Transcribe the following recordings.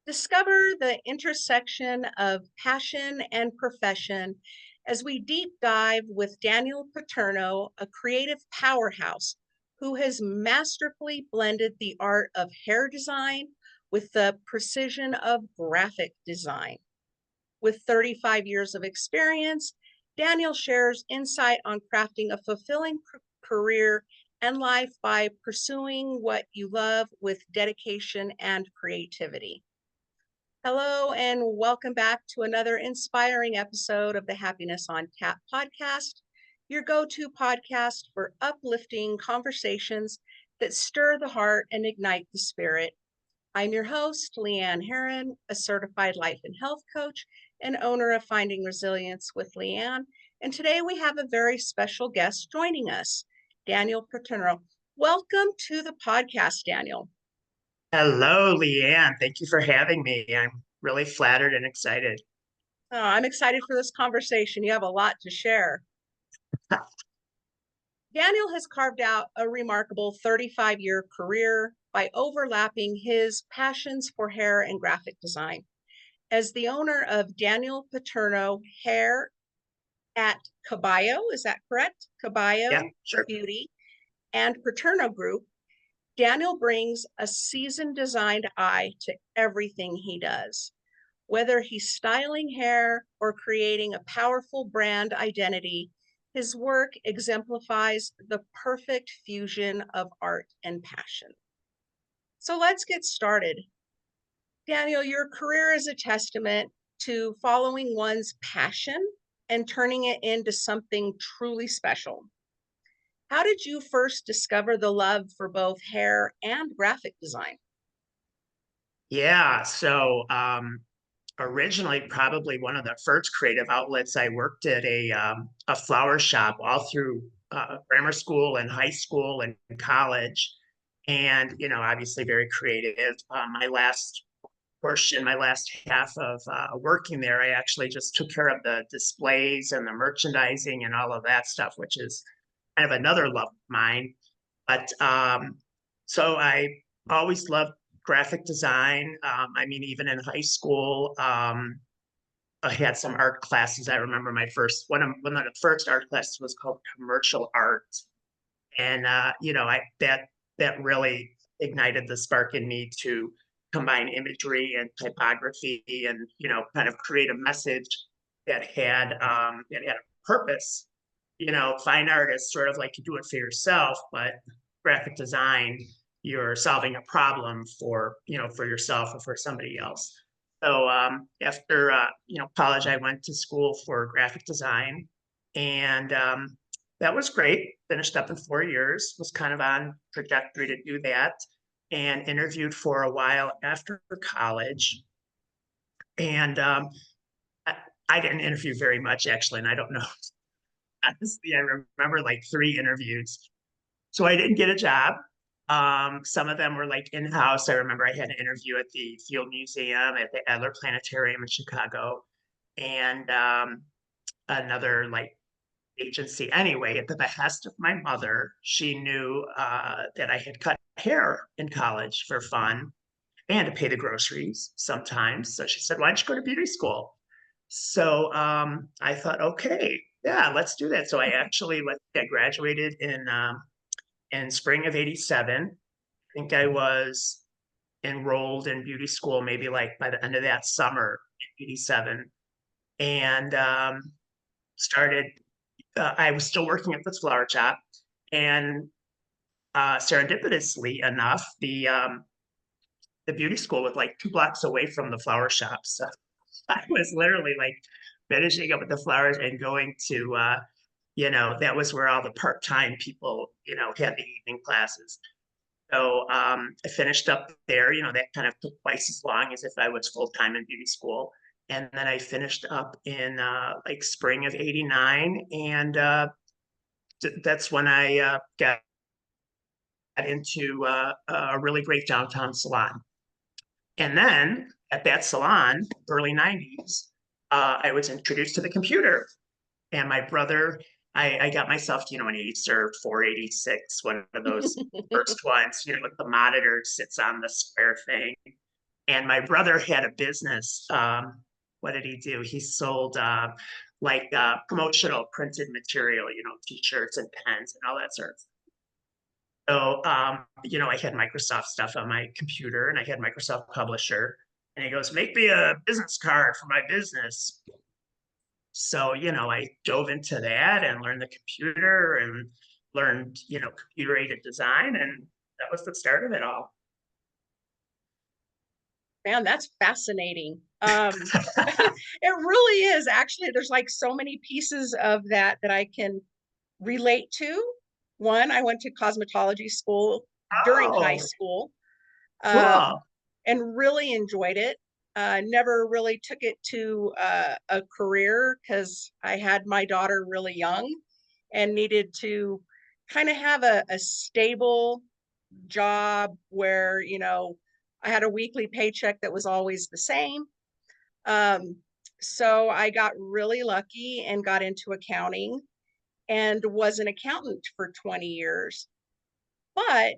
Discover the intersection of passion and profession as we deep dive with Daniel Paterno, a creative powerhouse who has masterfully blended the art of hair design with the precision of graphic design. With 35 years of experience, Daniel shares insight on crafting a fulfilling career and life by pursuing what you love with dedication and creativity. Hello, and welcome back to another inspiring episode of the Happiness on Tap podcast, your go to podcast for uplifting conversations that stir the heart and ignite the spirit. I'm your host, Leann Heron, a certified life and health coach and owner of Finding Resilience with Leann. And today we have a very special guest joining us, Daniel Paterno. Welcome to the podcast, Daniel. Hello, Leann. Thank you for having me. I'm really flattered and excited. I'm excited for this conversation. You have a lot to share. Daniel has carved out a remarkable 35-year career by overlapping his passions for hair and graphic design. As the owner of Daniel Paterno Hair at Kabeyo, is that correct? Yeah, Kabeyo sure. Beauty and PaternoGroup, Daniel brings a seasoned designed eye to everything he does. Whether he's styling hair or creating a powerful brand identity, his work exemplifies the perfect fusion of art and passion. So let's get started. Daniel, your career is a testament to following one's passion and turning it into something truly special. How did you first discover the love for both hair and graphic design? Yeah, originally, probably one of the first creative outlets, I worked at a flower shop all through grammar school and high school and college. And, obviously very creative. My last portion, my last half of working there, I actually just took care of the displays and the merchandising and all of that stuff, which is kind of another love of mine. But so I always loved graphic design. I mean, even in high school, I had some art classes. I remember my first one of the first art classes was called commercial art, and that really ignited the spark in me to combine imagery and typography, and kind of create a message that had a purpose. Fine art is sort of like you do it for yourself, but graphic design, you're solving a problem for yourself or for somebody else. So after college, I went to school for graphic design, and that was great. Finished up in 4 years. Was kind of on trajectory to do that, and interviewed for a while after college. And I, I didn't interview very much actually, and I don't know. Honestly, I remember like 3 interviews. So I didn't get a job. Some of them were like in-house. I remember I had an interview at the Field Museum at the Adler Planetarium in Chicago, and another like agency. Anyway, at the behest of my mother, she knew that I had cut hair in college for fun and to pay the groceries sometimes. So she said, "Why don't you go to beauty school?" So I thought, okay, yeah, let's do that. So I graduated in spring of '87. I think I was enrolled in beauty school maybe like by the end of that summer in '87, and started. I was still working at this flower shop, and serendipitously enough, the beauty school was like 2 blocks away from the flower shop. So I was literally like finishing up with the flowers and going to, that was where all the part-time people, had the evening classes. So I finished up there, that kind of took twice as long as if I was full-time in beauty school. And then I finished up in like spring of '89. And that's when I got into a really great downtown salon. And then at that salon, early '90s, I was introduced to the computer. And my brother, I got myself, an Acer 486, one of those first ones, with the monitor sits on the square thing. And my brother had a business. What did he do? He sold promotional printed material, t-shirts and pens and all that sort of stuff. So, I had Microsoft stuff on my computer and I had Microsoft Publisher. And he goes, make me a business card for my business. So, I dove into that and learned the computer and learned, computer aided design. And that was the start of it all. Man, that's fascinating. It really is. Actually, there's like so many pieces of that that I can relate to. One, I went to cosmetology school during high Oh, school, cool. and really enjoyed it. Never really took it to a career because I had my daughter really young and needed to kind of have a stable job where, I had a weekly paycheck that was always the same. Um, so I got really lucky and got into accounting and was an accountant for 20 years. But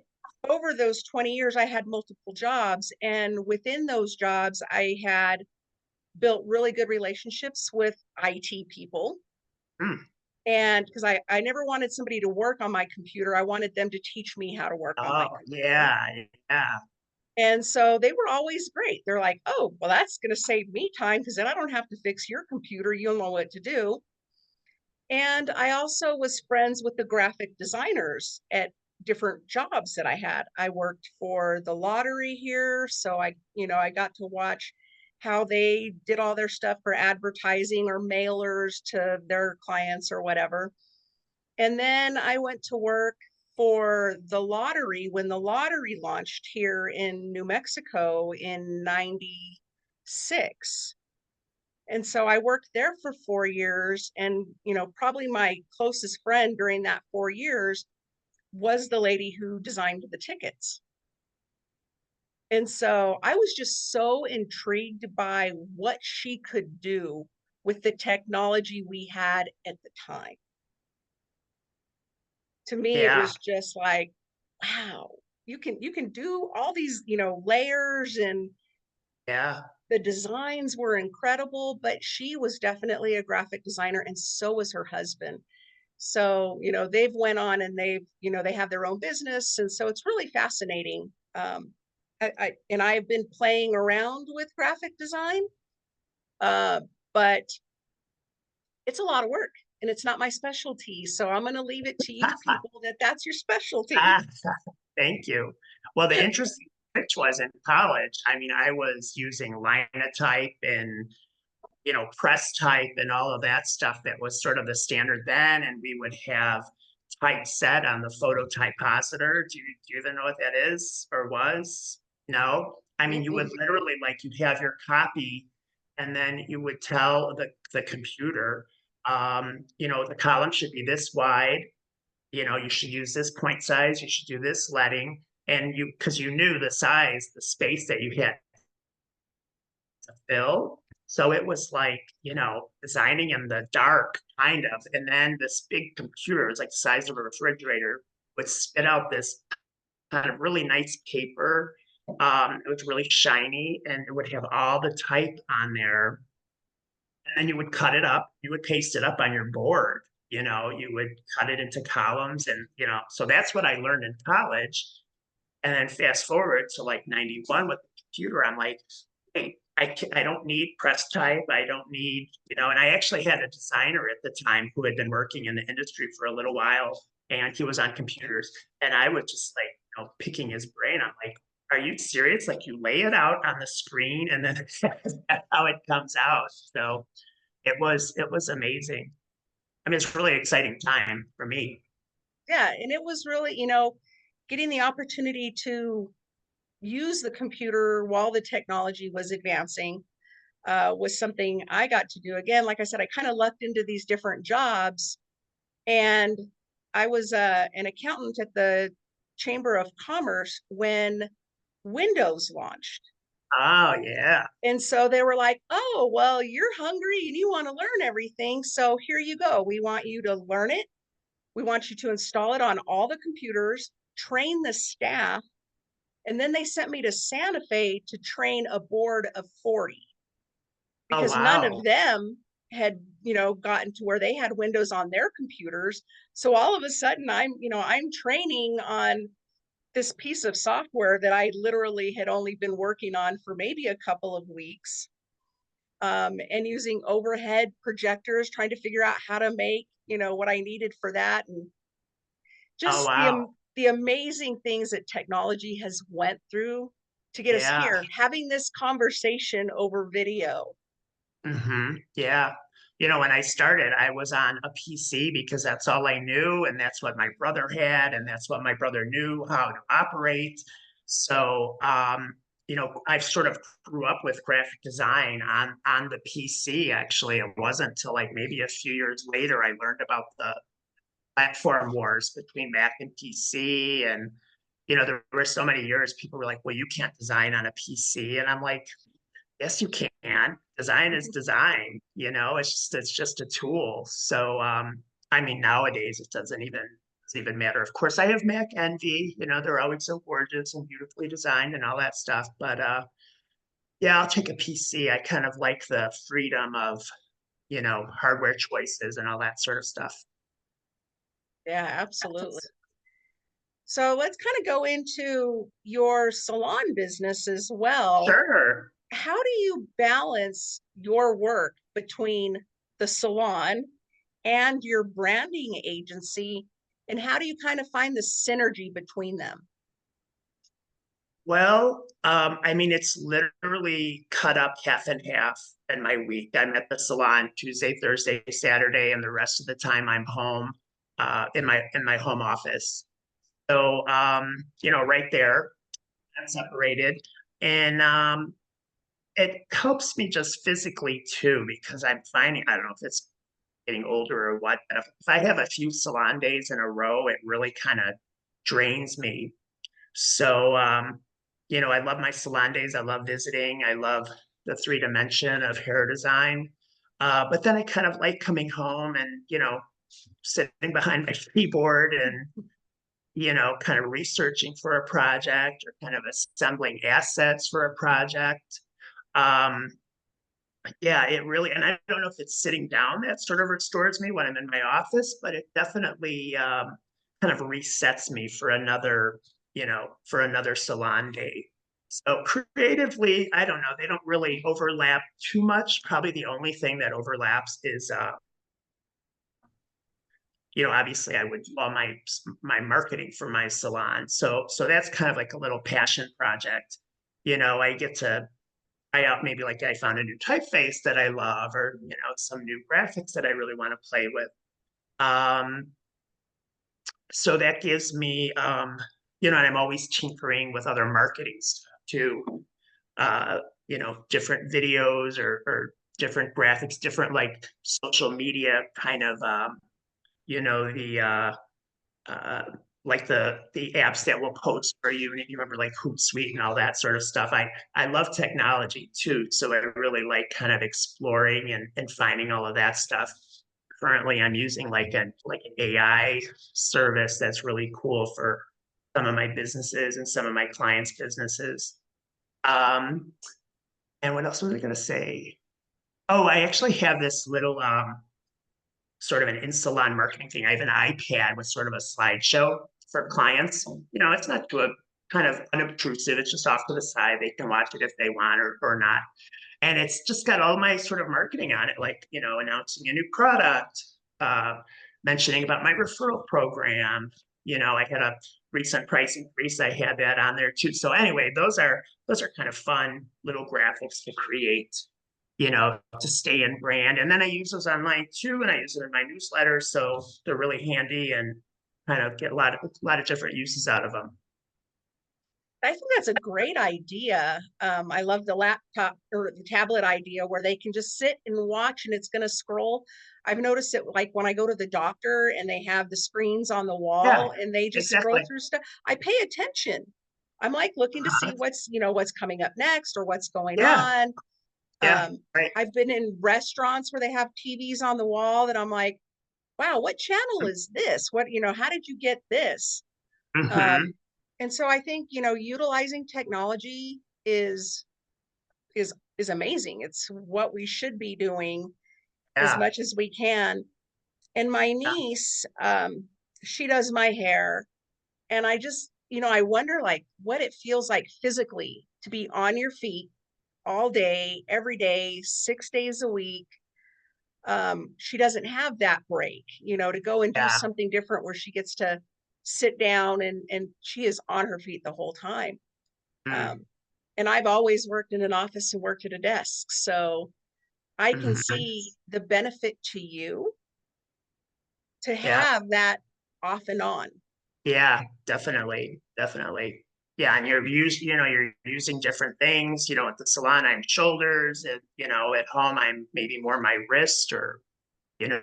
over those 20 years, I had multiple jobs. And within those jobs, I had built really good relationships with IT people. Hmm. And because I never wanted somebody to work on my computer, I wanted them to teach me how to work on my Oh, computer. yeah, yeah, And so they were always great. They're like, oh, well, that's going to save me time because then I don't have to fix your computer. You'll know what to do. And I also was friends with the graphic designers at different jobs that I had. I worked for the lottery here. So I got to watch how they did all their stuff for advertising or mailers to their clients or whatever. And then I went to work for the lottery when the lottery launched here in New Mexico in 96. And so I worked there for 4 years. And, probably my closest friend during that 4 years was the lady who designed the tickets. And so I was just so intrigued by what she could do with the technology we had at the time. To me, it yeah, was just like, wow, you can do all these, layers, and yeah. the designs were incredible, but she was definitely a graphic designer and so was her husband. So, they've went on and they have their own business. And so it's really fascinating. And I've been playing around with graphic design, uh, but it's a lot of work and it's not my specialty. So I'm going to leave it to you people that's your specialty. Ah, thank you. Well, the interesting switch was in college. I mean, I was using Linotype and press type and all of that stuff that was sort of the standard then. And we would have typeset on the phototypositor. Do you even know what that is or was? No. I mean, you would Mm-mm. literally you'd have your copy and then you would tell the computer, the column should be this wide. You should use this point size, you should do this leading. And because you knew the size, the space that you had to fill. So it was designing in the dark, kind of. And then this big computer, it's like the size of a refrigerator, would spit out this kind of really nice paper. It was really shiny and it would have all the type on there. And then you would cut it up, you would paste it up on your board. You would cut it into columns so that's what I learned in college. And then fast forward to 91 with the computer, I'm like, hey, I don't need press type. I don't need, and I actually had a designer at the time who had been working in the industry for a little while and he was on computers. And I was just picking his brain. I'm like, are you serious? Like you lay it out on the screen and then that's how it comes out. So it was amazing. I mean, it's a really exciting time for me. Yeah. And it was really, getting the opportunity to use the computer while the technology was advancing was something I got to do. Again, like I said, I kind of lucked into these different jobs, and I was an accountant at the Chamber of Commerce when Windows launched. Oh yeah. And so they were like, oh, well, you're hungry and you want to learn everything. So here you go. We want you to learn it. We want you to install it on all the computers, train the staff, And then they sent me to Santa Fe to train a board of 40 Oh, because none of wow. them had, gotten to where they had Windows on their computers. So all of a sudden I'm training on this piece of software that I literally had only been working on for maybe a couple of weeks, and using overhead projectors, trying to figure out how to make, what I needed for that. And Oh, just wow. the amazing things that technology has went through to get us Yeah. here, having this conversation over video. Yeah. When I started, I was on a PC because that's all I knew, and that's what my brother had, and that's what my brother knew how to operate. So, I sort of grew up with graphic design on the PC. Actually, it wasn't until like maybe a few years later I learned about the platform wars between Mac and PC. And, there were so many years people were like, well, you can't design on a PC. And I'm like, yes, you can. Design is design, it's just a tool. So I mean nowadays it doesn't even matter. Of course, I have Mac envy, they're always so gorgeous and beautifully designed and all that stuff. But yeah, I'll take a PC. I kind of like the freedom of, hardware choices and all that sort of stuff. Yeah, absolutely. So let's kind of go into your salon business as well. Sure. How do you balance your work between the salon and your branding agency? And how do you kind of find the synergy between them? Well, I mean, it's literally cut up half and half in my week. I'm at the salon Tuesday, Thursday, Saturday, and the rest of the time I'm home, in my home office. So, right there, I'm separated, and it helps me just physically too because I'm finding, I don't know if it's getting older or what, but if I have a few salon days in a row, it really kind of drains me. So, I love my salon days. I love visiting. I love the three dimension of hair design. But then I kind of like coming home and, sitting behind my keyboard and, kind of researching for a project or kind of assembling assets for a project. Um, yeah, it really, and I don't know if it's sitting down that sort of restores me when I'm in my office, but it definitely kind of resets me for another salon day. So creatively, I don't know, they don't really overlap too much. Probably the only thing that overlaps is, obviously I would do all my marketing for my salon. So that's kind of like a little passion project. I get to try out, maybe like I found a new typeface that I love, or some new graphics that I really want to play with. Um, so that gives me, and I'm always tinkering with other marketing stuff too. Different videos or different graphics, different like social media kind of, the uh, like the apps that will post for you. And you remember like Hootsuite and all that sort of stuff. I love technology too, so I really like kind of exploring and finding all of that stuff. Currently, I'm using like an AI service that's really cool for some of my businesses and some of my clients' businesses. Um, and what else was I going to say? Oh, I actually have this little sort of an in-salon marketing thing. I have an iPad with sort of a slideshow for clients. It's not too kind of unobtrusive. It's just off to the side. They can watch it if they want or not. And it's just got all my sort of marketing on it, like, announcing a new product, uh, mentioning about my referral program. I had a recent price increase. I had that on there too. So anyway, those are kind of fun little graphics to create, to stay in brand. And then I use those online too, and I use it in my newsletter. So they're really handy and kind of get a lot of different uses out of them. I think that's a great idea. I love the laptop or the tablet idea where they can just sit and watch and it's going to scroll. I've noticed it like when I go to the doctor and they have the screens on the Yeah, wall and they just scroll exactly. through stuff. I pay attention. I'm like looking to see Uh-huh. what's coming up next or what's going Yeah, on. yeah. Um, Right. I've been in restaurants where they have TVs on the wall that I'm like, wow, what channel is this? How did you get this? Hmm. Um, And so I think, utilizing technology is amazing. It's what we should be doing as Yeah, much as we can. And my yeah, niece, she does my hair, and I just, I wonder like what it feels like physically to be on your feet all day, every day, 6 days a week. She doesn't have that break, to go and do yeah. something different where she gets to sit down and she is on her feet the whole time. Mm, Um, and I've always worked in an office and worked at a desk, so I can mhm. see the benefit to you to Yeah, have that off and on. yeah, definitely, definitely. Yeah, and you're using different things. At the salon, I'm shoulders, and at home, I'm maybe more my wrist or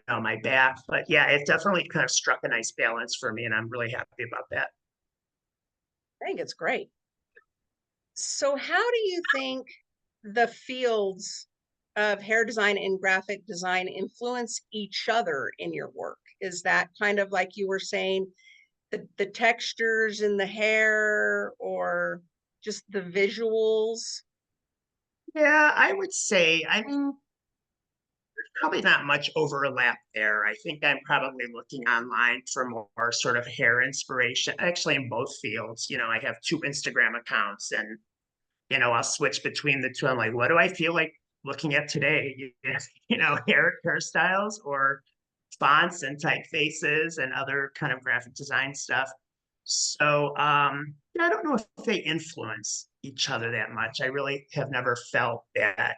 my back. But yeah, it definitely kind of struck a nice balance for me, and I'm really happy about that. I think it's great. So, how do you think the fields of hair design and graphic design influence each other in your work? Is that kind of like you were saying, the textures in the hair or just the visuals? Yeah, I would say, I mean, probably not much overlap there. I think I'm probably looking online for more sort of hair inspiration, actually in both fields. I have two Instagram accounts and I'll switch between the two. I'm like, what do I feel like looking at today? Hairstyles or fonts and typefaces and other kind of graphic design stuff. So yeah, I don't know if they influence each other that much. I really have never felt that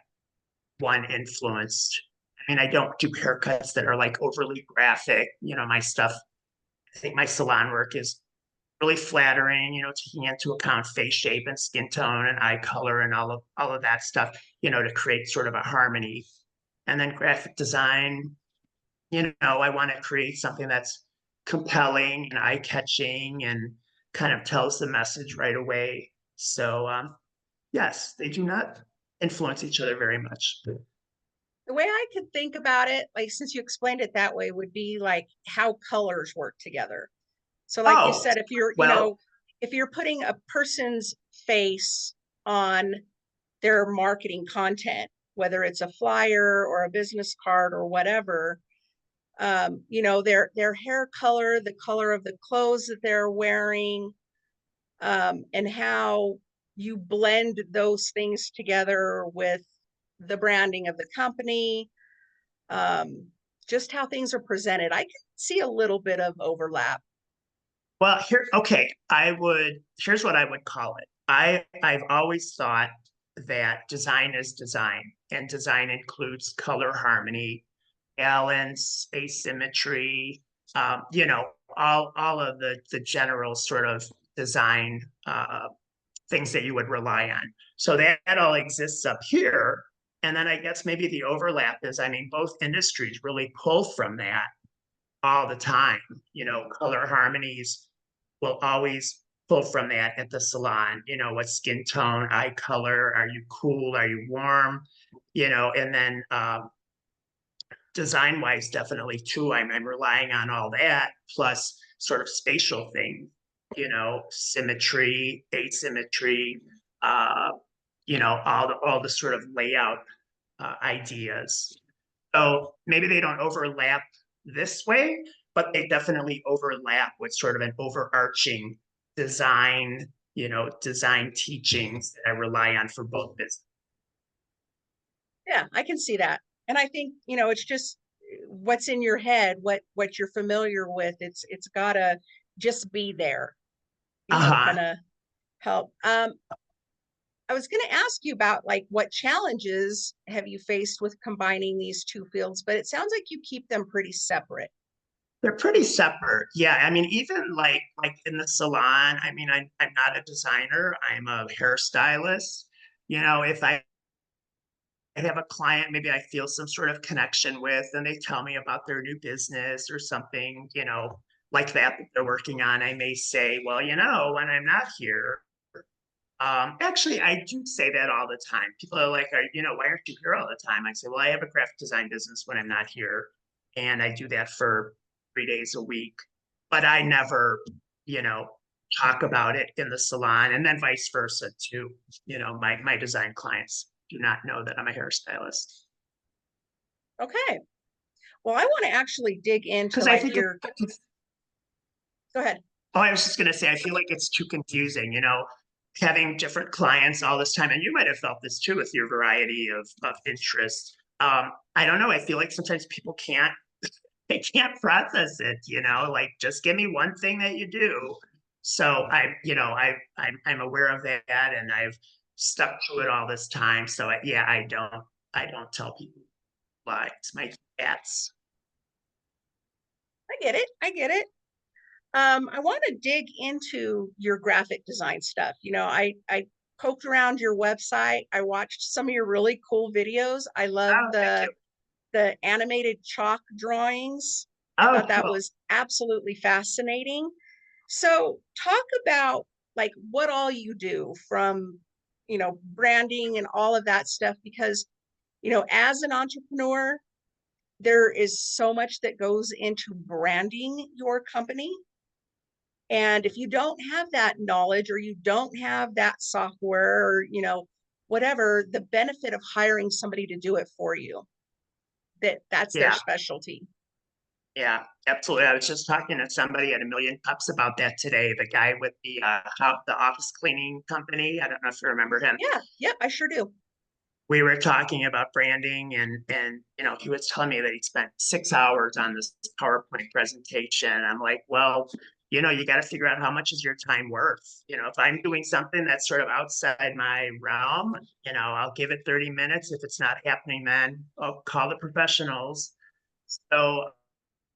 one influenced. I mean, I don't do haircuts that are like overly graphic. My stuff, I think my salon work is really flattering, taking into account face shape and skin tone and eye color and all of that stuff, to create sort of a harmony. And then graphic design, I want to create something that's compelling and eye-catching and kind of tells the message right away. So yes, they do not influence each other very much. The way I could think about it, like since you explained it that way, would be like how colors work together. So, like you Oh, said, if you're, well, if you're putting a person's face on their marketing content, whether it's a flyer or a business card or whatever, their hair color, the color of the clothes that they're wearing, and how you blend those things together with the branding of the company, um, just how things are presented. I can see a little bit of overlap. okay, here's what I would call it. I've always thought that design is design, and design includes color harmony, balance, asymmetry, all of the general sort of design things that you would rely on. So that all exists up here. And then I guess maybe the overlap is, I mean, both industries really pull from that all the time. Color harmonies will always pull from that at the salon. What skin tone, eye color, are you cool, are you warm? And then design wise, definitely too. I'm relying on all that plus sort of spatial thing, symmetry, asymmetry, uh, all the sort of layout ideas. So maybe they don't overlap this way, but they definitely overlap with sort of an overarching design teachings that I rely on for both business. Yeah, I can see that. And I think, it's just what's in your head, what you're familiar with. It's gotta just be there, Uh-huh. kind of help. I was going to ask you about like what challenges have you faced with combining these two fields, but it sounds like you keep them pretty separate. They're pretty separate. Yeah. I mean, even like in the salon, I mean, I'm not a designer, I'm a hairstylist. If I have a client, maybe I feel some sort of connection with, and they tell me about their new business or something, like that they're working on. I may say, well, when I'm not here, actually, I do say that all the time. People are like, why aren't you here all the time? I say, well, I have a graphic design business when I'm not here, and I do that for 3 days a week. But I never, you know, talk about it in the salon, and then vice versa too. You know, my design clients do not know that I'm a hairstylist. Okay. Well, I want to actually dig into Because I like think your, it's, go ahead. oh, I was just gonna say, I feel like it's too confusing, you know, having different clients all this time, and you might have felt this too with your variety of interests. I don't know, I feel like sometimes people can't they can't process it, you know, like just give me one thing that you do. So you know, I'm aware of that, and I've stuck to it all this time. So yeah, I don't tell people why it's my cats. I get it. I get it. I want to dig into your graphic design stuff. I poked around your website. I watched some of your really cool videos. I love Oh, thank you. the animated chalk drawings. I Oh, thought that cool. was absolutely fascinating. So, talk about like what all you do from, branding and all of that stuff because, as an entrepreneur, there is so much that goes into branding your company. And if you don't have that knowledge or you don't have that software or, whatever, the benefit of hiring somebody to do it for you, that's their Yeah. specialty. Yeah, absolutely. I was just talking to somebody at A Million Cups about that today. The guy with the office cleaning company. I don't know if you remember him. Yeah, yep, I sure do. We were talking about branding, and you know, he was telling me that he spent 6 hours on this PowerPoint presentation. I'm like, well, you know, you got to figure out how much is your time worth. You know, if I'm doing something that's sort of outside my realm, you know, I'll give it 30 minutes. If it's not happening, then I'll call the professionals. So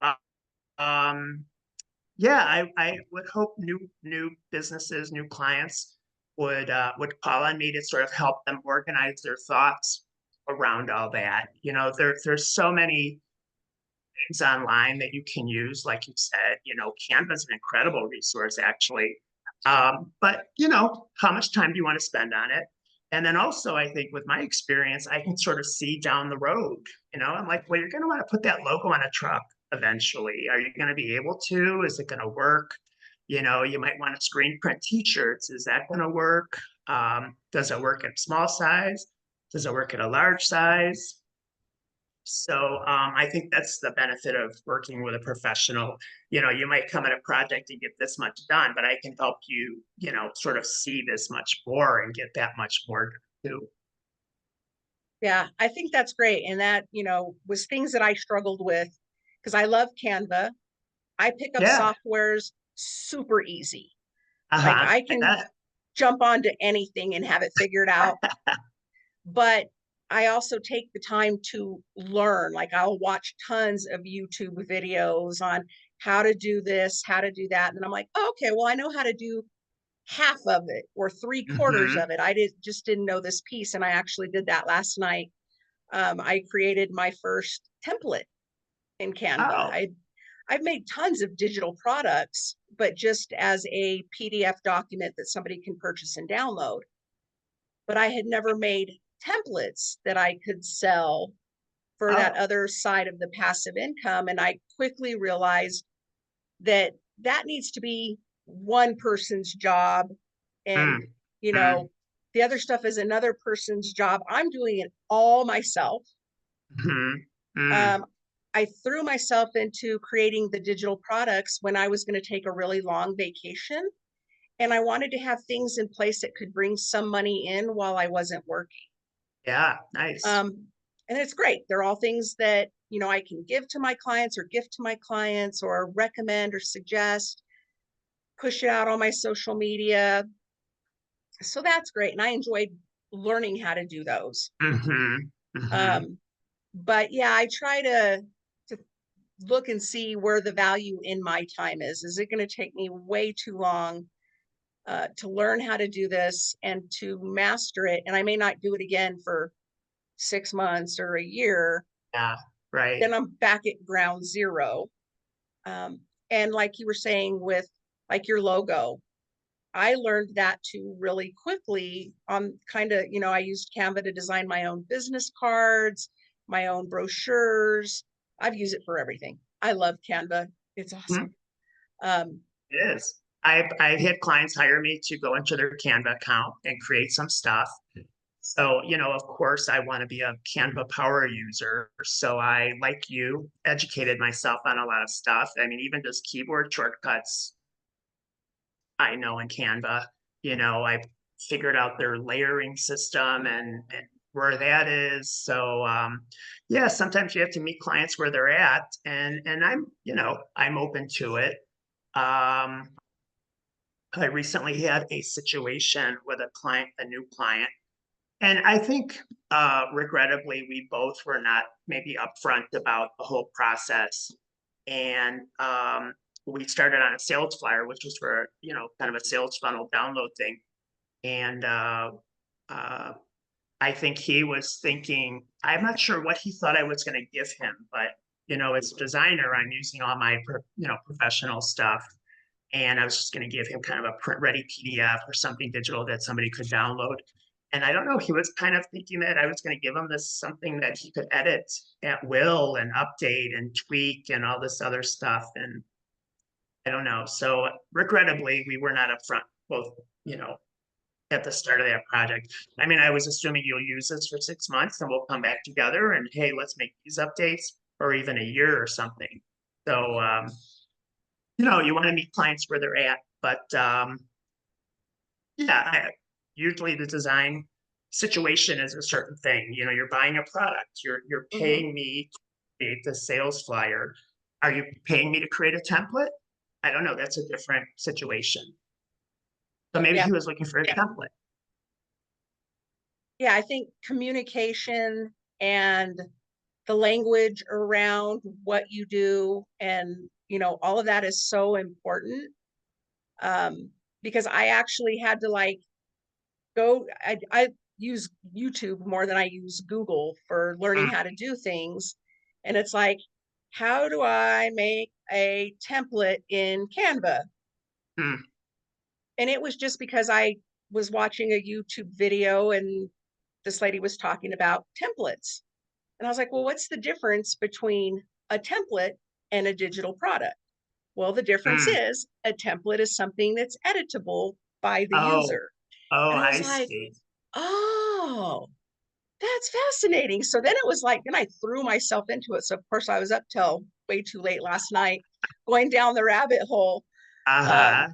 uh, um, yeah, I would hope new businesses, new clients would call on me to sort of help them organize their thoughts around all that. You know, there's so many things online that you can use, like you said. You know, Canva's an incredible resource, actually. But you know, how much time do you want to spend on it? And then also, I think with my experience, I can sort of see down the road. You know, I'm like, well, you're going to want to put that logo on a truck eventually. Are you going to be able to? Is it going to work? You know, you might want to screen print T-shirts. Is that going to work? Does it work at small size? Does it work at a large size? So I think that's the benefit of working with a professional. You know, you might come at a project and get this much done, but I can help you, you know, sort of see this much more and get that much more too. Yeah, I think that's great. And that, was things that I struggled with because I love Canva. I pick up Yeah. softwares super easy. Like Uh-huh. I I can bet. jump onto anything and have it figured out. But I also take the time to learn. Like I'll watch tons of YouTube videos on how to do this, how to do that. And I'm like, oh, okay, well, I know how to do half of it or three quarters Hmm. of it. I didn't know this piece. And I actually did that last night. I created my first template in Canva. Oh. I've made tons of digital products, but just as a PDF document that somebody can purchase and download. But I had never made templates that I could sell for that Oh. other side of the passive income. And I quickly realized that that needs to be one person's job. And, Mm. you Mm. know, the other stuff is another person's job. I'm doing it all myself. Mm. Mm. Um, I threw myself into creating the digital products when I was going to take a really long vacation. And I wanted to have things in place that could bring some money in while I wasn't working. Yeah. Nice. Um, and it's great. They're all things that, I can give to my clients or gift to my clients or recommend or suggest, push it out on my social media. So that's great. And I enjoyed learning how to do those. Hmm. Hmm. Um, but yeah, I try to look and see where the value in my time is. Is it going to take me way too long to learn how to do this and to master it? And I may not do it again for 6 months or a year. Yeah. Right. Then I'm back at ground zero. Um, and like you were saying with like your logo, I learned that too really quickly on kind of, I used Canva to design my own business cards, my own brochures. I've used it for everything. I love Canva. It's Mm. awesome. Um, It is. I've had clients hire me to go into their Canva account and create some stuff. So, of course, I want to be a Canva power user. So I, like you, educated myself on a lot of stuff. I mean, even just keyboard shortcuts, I know in Canva, I figured out their layering system and where that is. So, yeah, sometimes you have to meet clients where they're at, and I'm open to it. Um, I recently had a situation with a client, a new client, and I think, regrettably, we both were not maybe upfront about the whole process. And we started on a sales flyer, which was for, kind of a sales funnel download thing. And uh, I think he was thinking, I'm not sure what he thought I was going to give him, but, as a designer, I'm using all my, professional stuff. And I was just going to give him kind of a print ready PDF or something digital that somebody could download. And I don't know, he was kind of thinking that I was going to give him this something that he could edit at will and update and tweak and all this other stuff. And I don't know. So regrettably, we were not upfront both, at the start of that project. I mean, I was assuming you'll use this for 6 months and we'll come back together and hey, let's make these updates, or even a year or something. So you want to meet clients where they're at, but yeah, usually the design situation is a certain thing. You're buying a product, you're Mhm. paying me to create the sales flyer. Are you paying me to create a template? I don't know. That's a different situation. So maybe Yeah. he was looking for a template. Yeah, I think communication and the language around what you do and, all of that is so important. Because I actually had to like I use YouTube more than I use Google for learning Mm, how to do things. And it's like, how do I make a template in Canva? mm, And it was just because I was watching a YouTube video and this lady was talking about templates. And I was like, well, what's the difference between a template and a digital product? Well, the difference mm. is a template is something that's editable by the Oh, user. oh, And I was I like, see. oh, that's fascinating. So then it was like, then I threw myself into it. So of course I was up till way too late last night, going down the rabbit hole. Um, Uh-huh.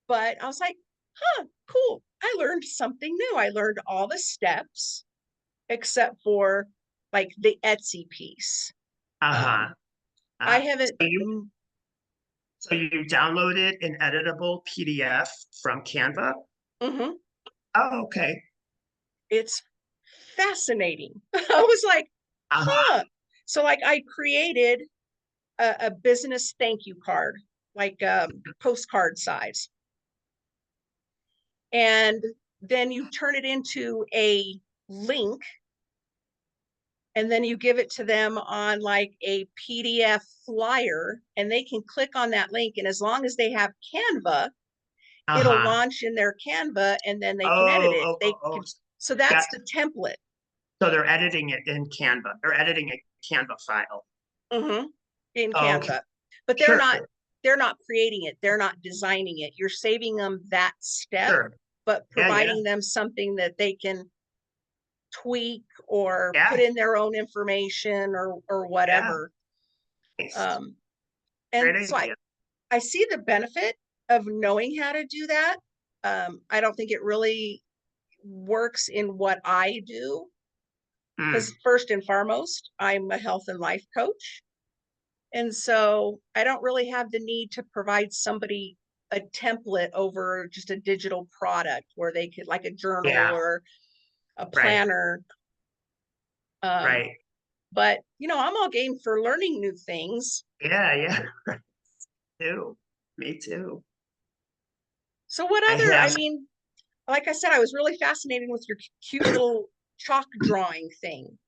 but I was like, huh, cool. I learned something new. I learned all the steps except for like the Etsy piece. Uh-huh. Um, I Uh, haven't, so you downloaded an editable PDF from Canva? mhm, Oh, okay. it's fascinating. I was like, Uh-huh. huh. So like I created a business thank you card, like postcard size. And then you turn it into a link and then you give it to them on like a PDF flyer and they can click on that link. And as long as they have Canva, it'll Uh-huh. launch in their Canva and then they can edit Oh, it. oh, They oh, oh. can, so Yeah. that's the template. So they're editing it in Canva. They're editing a Canva file. Mhm, in Oh, okay. Canva. But Sure, they're not creating it. They're not designing it. You're saving them that step, sure. but Yeah, yeah, providing them something that they can tweak or yeah, put in their own information or yeah. whatever. Nice. Um, and Great so idea. I see the benefit of knowing how to do that. I don't think it really works in what I do Mm, because first and foremost, I'm a health and life coach. And so I don't really have the need to provide somebody a template over just a digital product where they could like a journal yeah, or a right, planner. Um, right. but I'm all game for learning new things. Yeah, yeah. Too. Me too. So what I other, I have, mean, like I said, I was really fascinated with your cute little chalk drawing thing.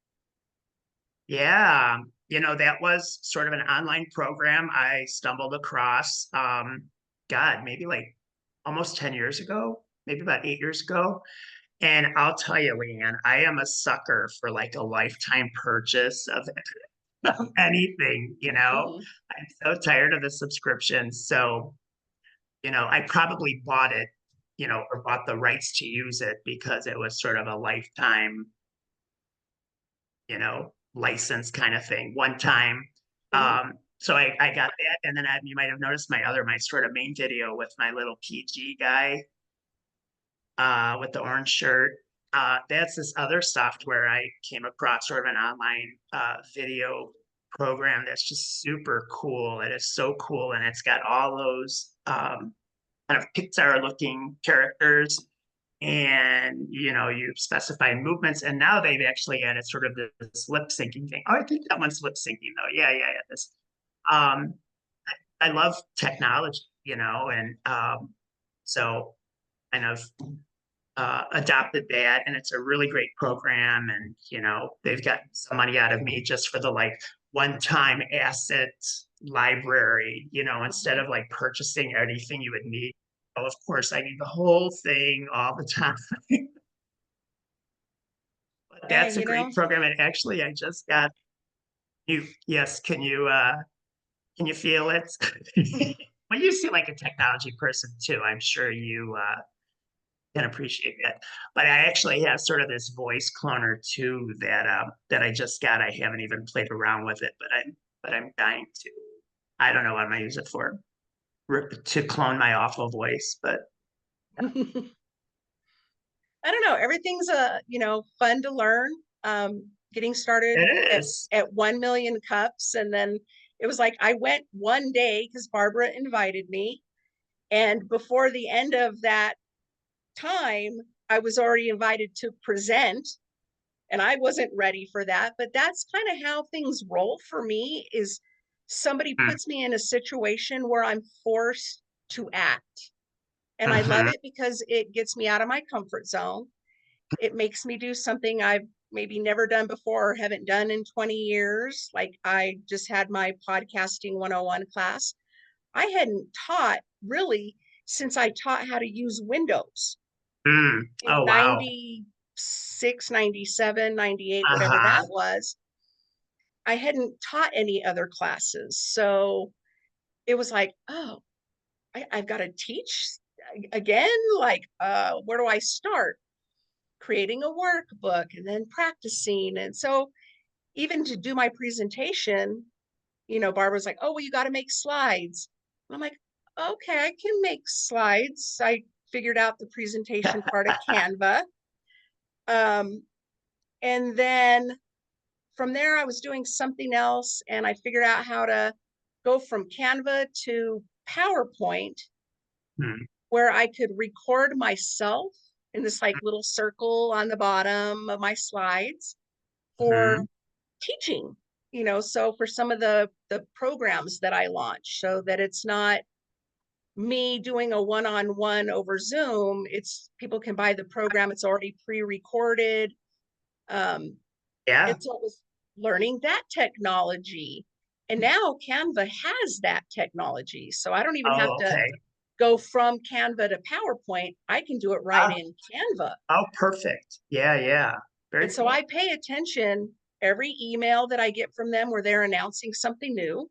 yeah, that was sort of an online program I stumbled across. God, maybe like almost 10 years ago, maybe about 8 years ago. And I'll tell you, Leann, I am a sucker for like a lifetime purchase of anything. Mhm. I'm so tired of the subscriptions. So I probably bought it, or bought the rights to use it because it was sort of a lifetime, license kind of thing. One time, Mhm. so I got that, and then you might have noticed my sort of main video with my little PG guy, with the orange shirt. That's this other software I came across, sort of an online video program that's just super cool. It is so cool, and it's got all those kind of Pixar looking characters, and you specify movements, and now they've actually added sort of this lip syncing thing. Oh, I think that one's lip syncing though. Yeah, yeah, yeah. This, um, I love technology, and so kind of adopted that, and it's a really great program. And they've gotten some money out of me just for the like one-time asset library. Instead Mhm. of like purchasing anything you would need. Oh, of course, I need the whole thing all the time. But Yeah, that's a great program. And actually, I just got you. Yes, can you feel it? Well, you seem like a technology person too. I'm sure you can appreciate that. But I actually have sort of this voice cloner too that I just got. I haven't even played around with it, but I'm dying to. I don't know what I'm gonna use it for. To clone my awful voice, but I don't know. Everything's fun to learn. Getting started it at is. 1 million cups, and then it was like I went one day because Barbara invited me, and before the end of that time, I was already invited to present, and I wasn't ready for that. But that's kind of how things roll for me. Is somebody Mm, puts me in a situation where I'm forced to act, and I love mhm. it because it gets me out of my comfort zone. It makes me do something I've maybe never done before or haven't done in 20 years. Like I just had my podcasting 101 class. I hadn't taught really since I taught how to use Windows Mm. in Oh wow. 96, 97, 98, whatever Uh-huh. that was. I hadn't taught any other classes. So it was like, oh, I've got to teach again. Like, where do I start? Creating a workbook and then practicing. And so even to do my presentation, Barbara's like, oh, well, you got to make slides. And I'm like, okay, I can make slides. I figured out the presentation part of Canva. Um, and then from there, I was doing something else and I figured out how to go from Canva to PowerPoint Mm, where I could record myself in this like little circle on the bottom of my slides for mhm. teaching, so for some of the programs that I launch, so that it's not me doing a one-on-one over Zoom. It's people can buy the program, it's already pre-recorded. um Yeah. it's always learning that technology, and now Canva has that technology, so I don't even have Oh, to okay. go from Canva to PowerPoint. I can do it right Ah, in Canva. oh, perfect. Yeah, yeah. And Very so cool. I pay attention every email that I get from them where they're announcing something new,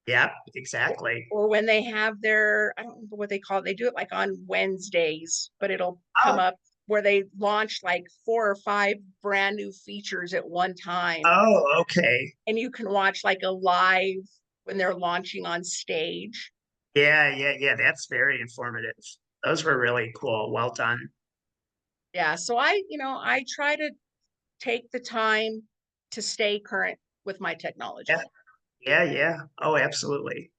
Yep, exactly. or when they have their, I don't remember what they call it. They do it like on Wednesdays, but it'll come Oh, up where they launch like 4 or 5 brand new features at one time. oh, okay. And you can watch like a live when they're launching on stage. Yeah, yeah, yeah. That's very informative. Those were really cool. Well done. Yeah. So I try to take the time to stay current with my Yeah, technology. yeah, yeah. Oh, absolutely.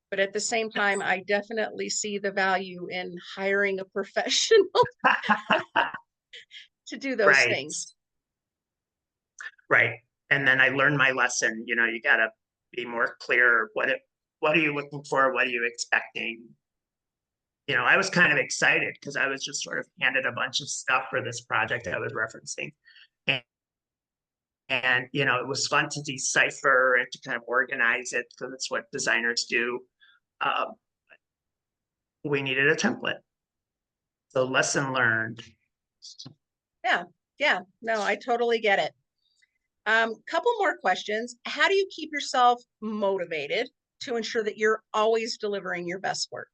But at the same time, I definitely see the value in hiring a professional to do those Right, things. right. And then I learned my lesson. You gotta be more clear. What are you looking for? What are you expecting? I was kind of excited because I was just sort of handed a bunch of stuff for this project I was referencing. And it was fun to decipher and to kind of organize it because it's what designers do. Um, we needed a template. So lesson learned. Yeah. Yeah. No, I totally get it. Couple more questions. How do you keep yourself motivated to ensure that you're always delivering your best work?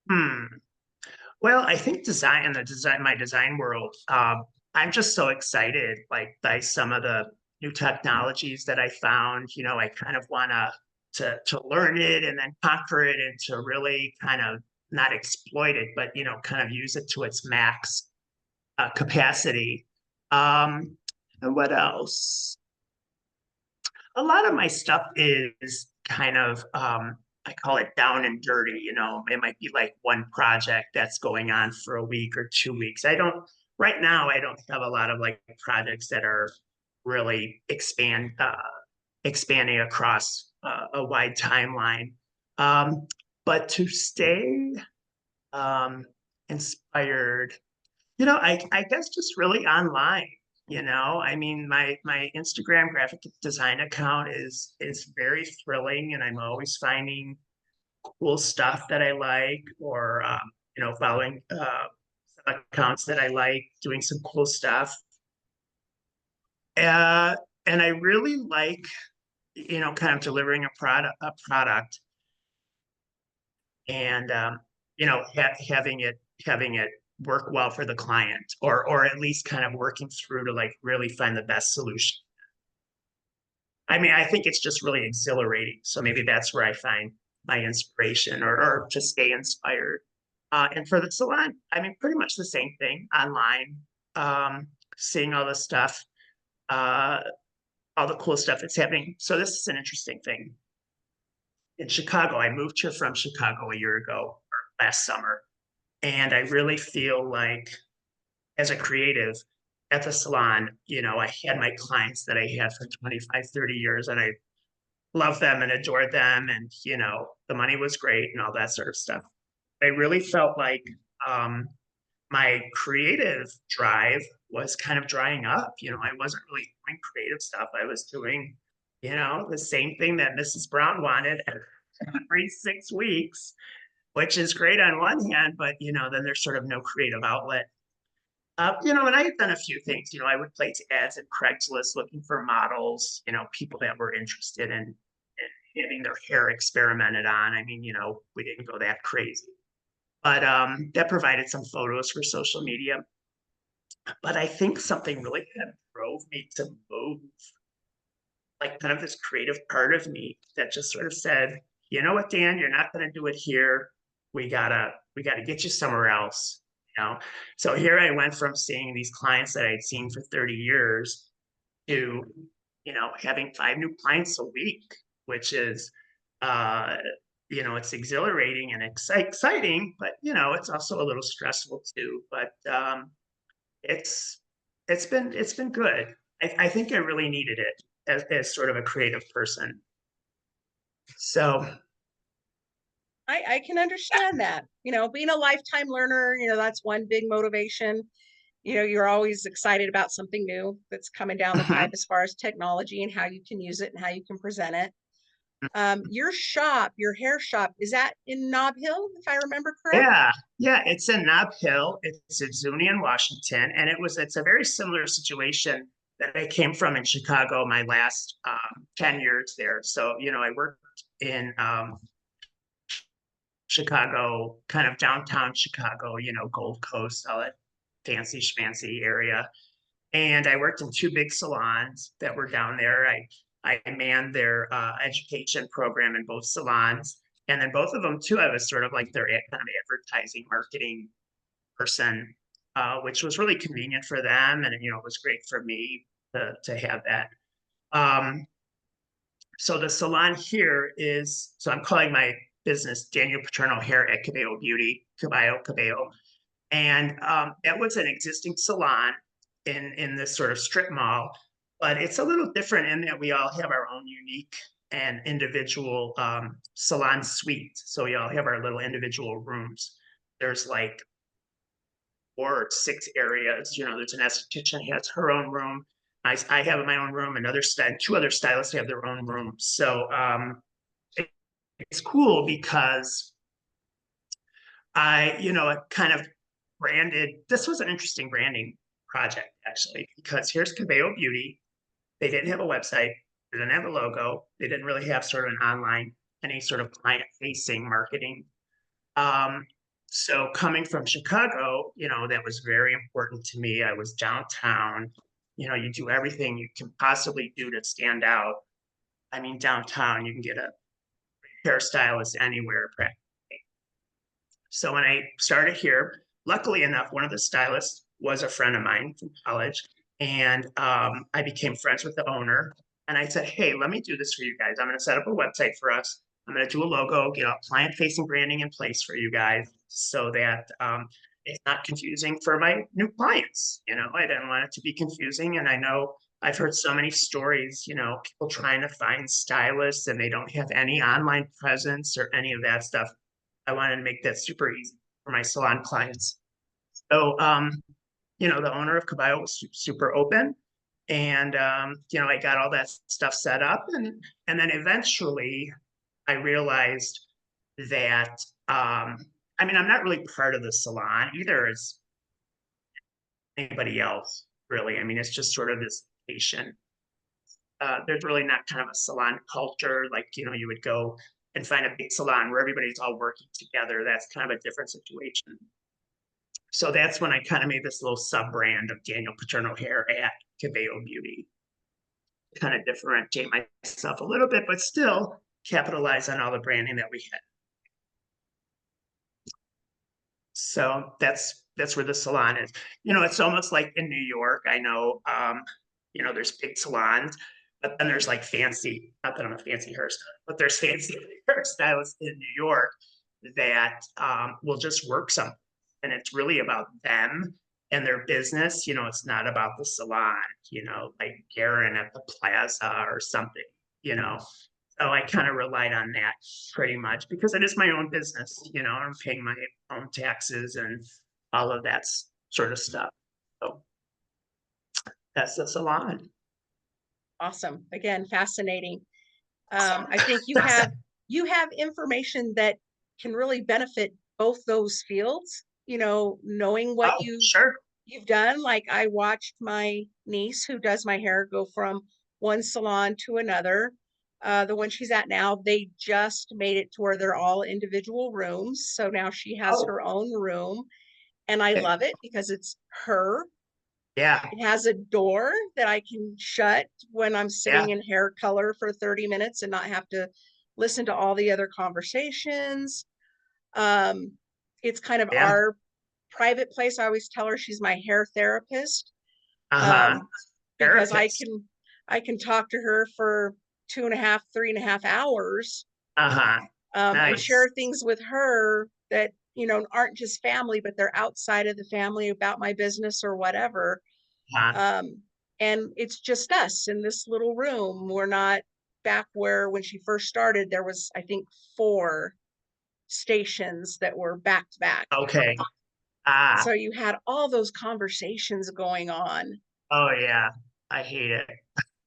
Hmm. Well, I think design in the design my design world, I'm just so excited like by some of the new technologies that I found. I kind of wanna to learn it and then conquer it and to really kind of not exploit it, but kind of use it to its max capacity. And what else? A lot of my stuff is kind of I call it down and dirty. It might be like one project that's going on for a week or 2 weeks. I don't Right now I don't have a lot of like projects that are really expanding across a wide timeline. um, but to stay um, inspired, I guess just really online. I mean, my Instagram graphic design account is very thrilling, and I'm always finding cool stuff that I like, or following some accounts that I like, doing some cool stuff. Uh, and I really like, kind of delivering a product, and having it work well for the client, or at least kind of working through to like really find the best solution. I mean, I think it's just really exhilarating. So maybe that's where I find my inspiration, or to stay inspired. And for the salon, I mean, pretty much the same thing online, seeing all the stuff, uh, all the cool stuff that's happening. So this is an interesting thing. In Chicago, I moved here from Chicago a year ago, or last summer. And I really feel like, as a creative at the salon, I had my clients that I had for 25, 30 years, and I loved them and adored them. And, the money was great and all that sort of stuff. I really felt like um, my creative drive was kind of drying up. I wasn't really doing creative stuff. I was doing, the same thing that Mrs. Brown wanted every 6 weeks, which is great on one hand, but then there's sort of no creative outlet. And I had done a few things. I would place ads at Craigslist looking for models, people that were interested in having their hair experimented on. I mean, we didn't go that crazy, but that provided some photos for social media. But I think something really kind of drove me to move, like kind of this creative part of me that just sort of said, you know what, Dan, you're not going to do it here. We gotta get you somewhere else. You know, so here I went from seeing these clients that I'd seen for 30 years to, having 5 new clients a week, which is, uh, it's exhilarating and exciting, but it's also a little stressful too. But it's it's been good. I think I really needed it as sort of a creative person. So I can understand that. Being a lifetime learner, that's one big motivation. You're always excited about something new that's coming down the pipe mhm. as far as technology and how you can use it and how you can present it. Your shop, your hair shop, is that in Nob Hill, if I remember correct? Yeah, yeah, it's in Nob Hill. It's in Zuni in Washington, and it's a very similar situation that I came from in Chicago my last 10 years there. So, I worked in Chicago, kind of downtown Chicago, Gold Coast, all that fancy schmancy area. And I worked in two big salons that were down there. I manned their education program in both salons. And then both of them too, I was sort of like their kind of advertising marketing person, which was really convenient for them. And, it was great for me to have that. Um, so the salon here is, so I'm calling my business Daniel Paterno Hair at Kabeyo Beauty, Kabeyo. And that was an existing salon in this sort of strip mall, but it's a little different in that we all have our own unique and individual salon suite. So we all have our little individual rooms. There's like 4 or 6 areas. There's an esthetician has her own room. I have my own room. Two other stylists have their own rooms. So it's cool because it kind of branded. This was an interesting branding project, actually, because here's Kabeyo Beauty. They didn't have a website. They didn't have a logo. They didn't really have sort of an online, any sort of client facing marketing. Um, So coming from Chicago, that was very important to me. I was downtown. You do everything you can possibly do to stand out. I mean, downtown, you can get a hairstylist anywhere practically. So when I started here, luckily enough, one of the stylists was a friend of mine from college, and I became friends with the owner. And I said, "Hey, let me do this for you guys. I'm going to set up a website for us. I'm going to do a logo, get a client-facing branding in place for you guys, so that it's not confusing for my new clients. I didn't want it to be confusing, and I know." I've heard so many stories, people trying to find stylists and they don't have any online presence or any of that stuff. I wanted to make that super easy for my salon clients. So, the owner of Kabeyo was super open, and I got all that stuff set up, and then eventually, I realized that, I mean, I'm not really part of the salon either as anybody else, really. I mean, it's just sort of this patient. There's really not kind of a salon culture like you would go and find a big salon where everybody's all working together. That's kind of a different situation. So that's when I kind of made this little sub brand of Daniel Paterno hair at Kabeyo Beauty, kind of differentiate myself a little bit, but still capitalize on all the branding that we had. So that's where the salon is. It's almost like in New York. I know, there's big salons, but then there's like fancy. Not that I'm a fancy hairstylist, but there's fancy hairstylists in New York that will just work some, and it's really about them and their business. It's not about the salon. Like Garen at the Plaza or something. You know, so I kind of relied on that pretty much because it is my own business. I'm paying my own taxes and all of that sort of stuff. So that's the salon. Awesome. Again, fascinating. I think you have information that can really benefit both those fields, knowing what Oh, sure. you've done. Like I watched my niece who does my hair go from one salon to another. The one she's at now, they just made it to where they're all individual rooms. So now she has Oh, her own room, and I okay. love it because it's her. Yeah, It has a door that I can shut when I'm yeah, sitting in hair color for 30 minutes and not have to listen to all the other conversations. Um, it's kind of yeah. our private place. I always tell her she's my hair therapist, Uh-huh. um, because I Therapist. can I can talk to her for 2.5, 3.5 hours, Uh-huh. and share Nice. things with her that aren't just family, but they're outside of the family about my business or whatever. Uh-huh. Um, and it's just us in this little room. We're not back where when she first started, there was, I think, 4 stations that were back to back. Okay. Ah. So you had all those conversations going on. Oh yeah. I hate it.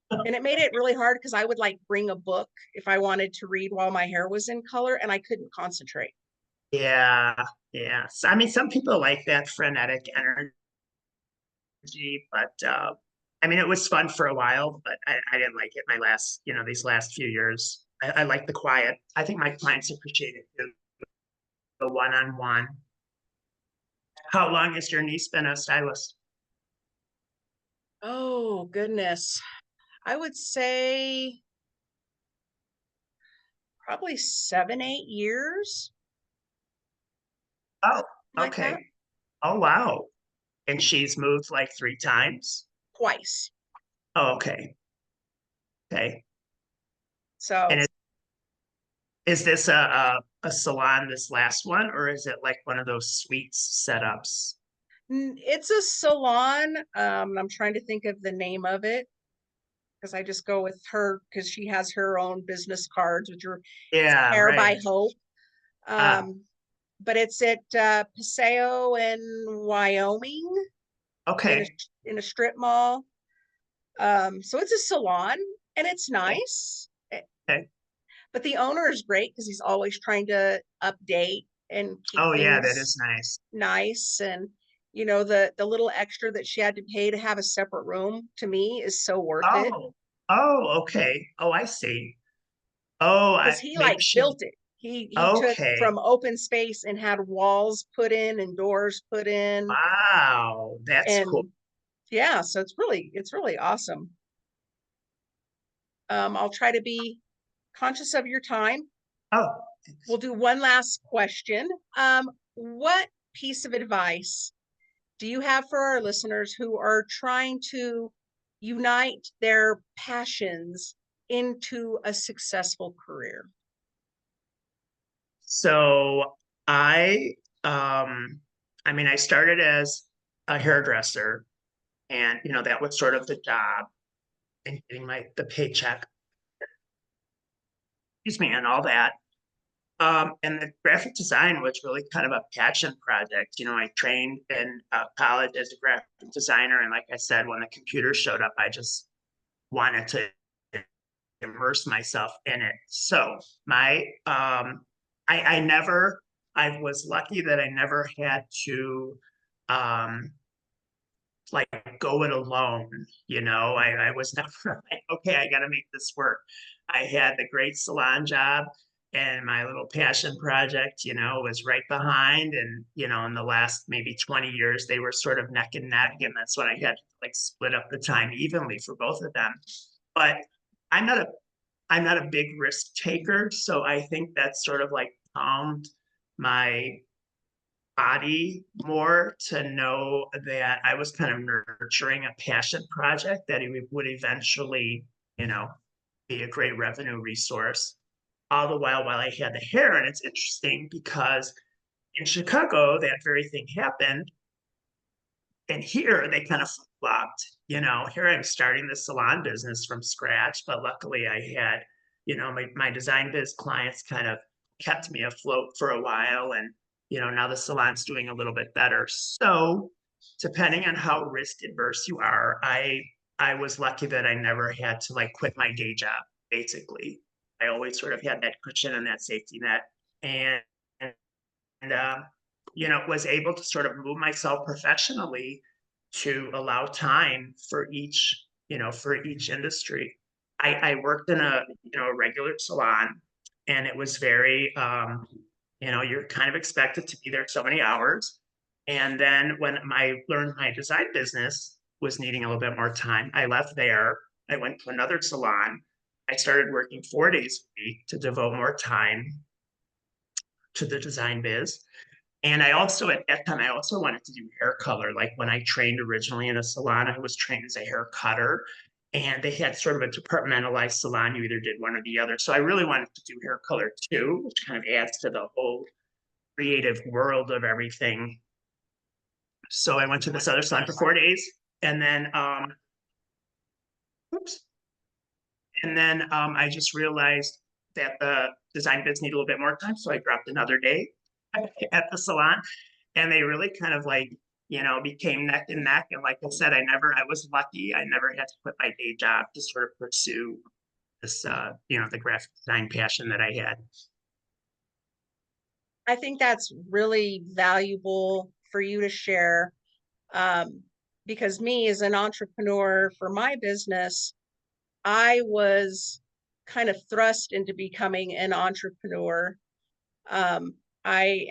And it made it really hard because I would like bring a book if I wanted to read while my hair was in color and I couldn't concentrate. Yeah. Yeah. So, I mean, some people like that frenetic energy, but I mean, it was fun for a while, but I didn't like it these last few years. I like the quiet. I think my clients appreciate it too, the one-on-one. How long has your niece been a stylist? Oh, goodness. I would say probably 7, 8 years, Oh, like that, okay. Oh, wow. And she's moved like 3 times? twice. Oh, okay. Okay. And So is this a salon, this last one, or is it like one of those suites setups? it's a salon. I'm trying to think of the name of it because I just go with her because she has her own business cards, which are Yeah, Hair right. by Hope. Ah, Um, but it's at Paseo in Wyoming in a okay. in a strip mall. So it's a salon and it's Okay. nice. Okay. But the owner is great because he's always trying to update and keep Oh, yeah, that things is nice. nice. And the little extra that she had to pay to have a separate room to me is so worth it Oh, oh, okay. Oh, I see. Oh, because he maybe like she, built it. He took Okay. from open space and had walls put in and doors put in. Wow. That's cool. And yeah, so it's really awesome. I'll try to be conscious of your time. Oh, We'll do one last question. What piece of advice do you have for our listeners who are trying to unite their passions into a successful career? so I, um, I mean, I started as a hairdresser, and that was sort of the job and getting the paycheck, excuse me, and all that. And the graphic design was really kind of a passion project. I trained in college as a graphic designer, and like I said, when the computer showed up, I just wanted to immerse myself in it. So I never, I was lucky that I never had to um, like go it alone. I was never like, okay, I got to make this work. I had the great salon job, and my little passion project, was right behind. And, in the last maybe 20 years, they were sort of neck and neck. And that's when I had to like split up the time evenly for both of them. But I'm not a I'm not a big risk taker. So I think that's sort of like calmed my body more to know that I was kind of nurturing a passion project that it would eventually, you know, be a great revenue resource. All the while I had the hair. And it's interesting because in Chicago, that very thing happened. And here they kind of flopped. Here I'm starting the salon business from scratch, but luckily I had, my design biz clients kind of kept me afloat for a while. And, now the salon's doing a little bit better. So depending on how risk adverse you are, I was lucky that I never had to like quit my day job, basically. I always sort of had that cushion and that safety net. And and was able to sort of move myself professionally to allow time for each industry. I worked in a regular salon, and it was very, you're kind of expected to be there so many hours. And then when I learned my design business was needing a little bit more time, I left there. I went to another salon. I started working 4 days a week to devote more time to the design biz. And I also, at that time, I also wanted to do hair color. Like when I trained originally in a salon, I was trained as a hair cutter, and they had sort of a departmentalized salon. You either did one or the other. So I really wanted to do hair color too, which kind of adds to the whole creative world of everything. So I went to this other salon for 4 days, and then, oops, and then I just realized that the design bits need a little bit more time. So I dropped another day at the salon, and they really kind of like, became neck and neck. And like I said, I was lucky. I never had to quit my day job to sort of pursue this, the graphic design passion that I had. I think that's really valuable for you to share, because me as an entrepreneur for my business, I was kind of thrust into becoming an entrepreneur. Um, I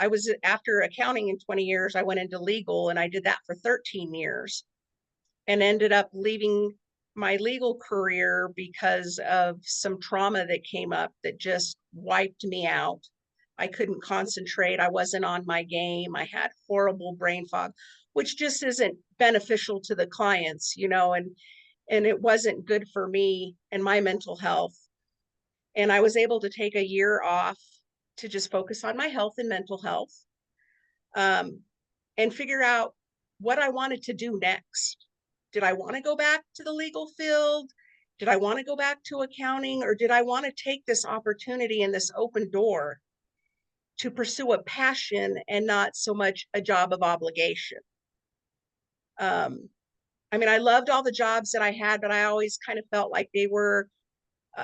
was after accounting in 20 years, I went into legal and I did that for 13 years and ended up leaving my legal career because of some trauma that came up that just wiped me out. I couldn't concentrate. I wasn't on my game. I had horrible brain fog, which just isn't beneficial to the clients, and it wasn't good for me and my mental health. And I was able to take a year off to just focus on my health and mental health, um, and figure out what I wanted to do next. Did I want to go back to the legal field? Did I want to go back to accounting? Or did I want to take this opportunity and this open door to pursue a passion and not so much a job of obligation? Um, I mean, I loved all the jobs that I had, but I always kind of felt like they were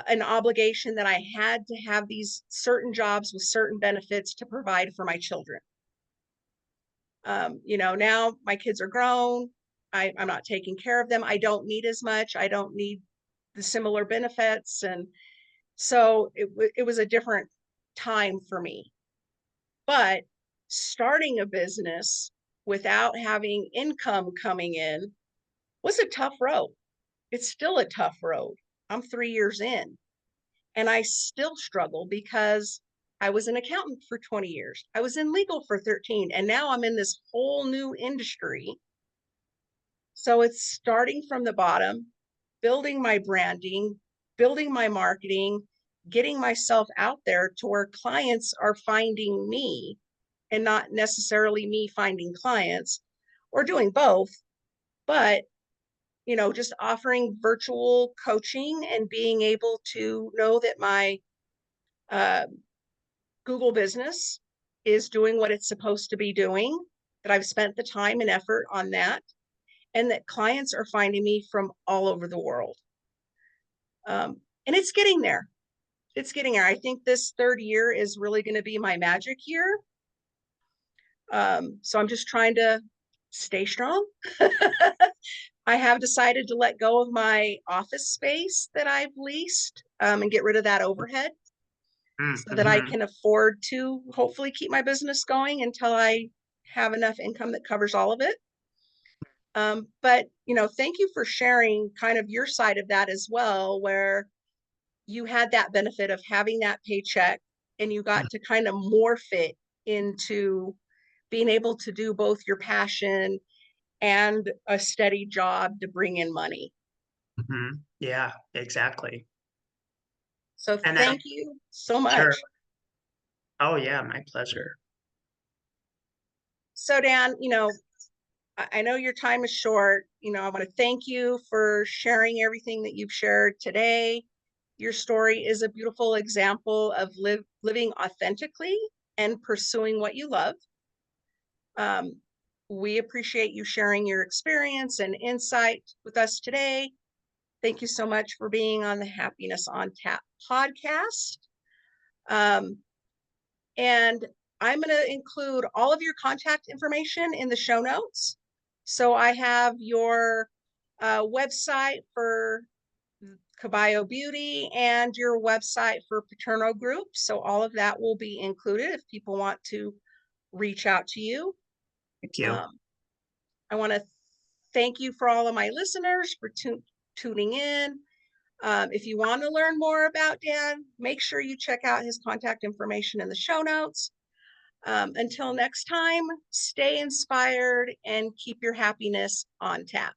an obligation that I had to have these certain jobs with certain benefits to provide for my children. Now my kids are grown. I'm not taking care of them. I don't need as much. I don't need the similar benefits. And so it was a different time for me. But starting a business without having income coming in was a tough road. It's still a tough road. I'm 3 years in, and I still struggle because I was an accountant for 20 years. I was in legal for 13, and now I'm in this whole new industry. So it's starting from the bottom, building my branding, building my marketing, getting myself out there to where clients are finding me and not necessarily me finding clients, or doing both, but just offering virtual coaching and being able to know that my uh, Google business is doing what it's supposed to be doing, that I've spent the time and effort on that, and that clients are finding me from all over the world. And it's getting there. It's getting there. I think this third year is really going to be my magic year. So I'm just trying to stay strong. I have decided to let go of my office space that I've leased, and get rid of that overhead so that I Mm-hmm. can afford to hopefully keep my business going until I have enough income that covers all of it. But thank you for sharing kind of your side of that as well, where you had that benefit of having that paycheck and you got to kind of morph it into being able to do both your passion and a steady job to bring in money. Mm-hmm. Yeah, exactly. So And then, thank you so sure. much. Oh, yeah, my pleasure. So Dan, I know your time is short. I want to thank you for sharing everything that you've shared today. Your story is a beautiful example of living authentically and pursuing what you love. Um, we appreciate you sharing your experience and insight with us today. Thank you so much for being on the Happiness on Tap podcast. Um, and I'm going to include all of your contact information in the show notes. So I have your website for Kabeyo Beauty and your website for PaternoGroup. So all of that will be included if people want to reach out to you. Thank you. Um, I want to thank you for all of my listeners for tuning in. If you want to learn more about Dan, make sure you check out his contact information in the show notes. Until next time, stay inspired and keep your happiness on tap.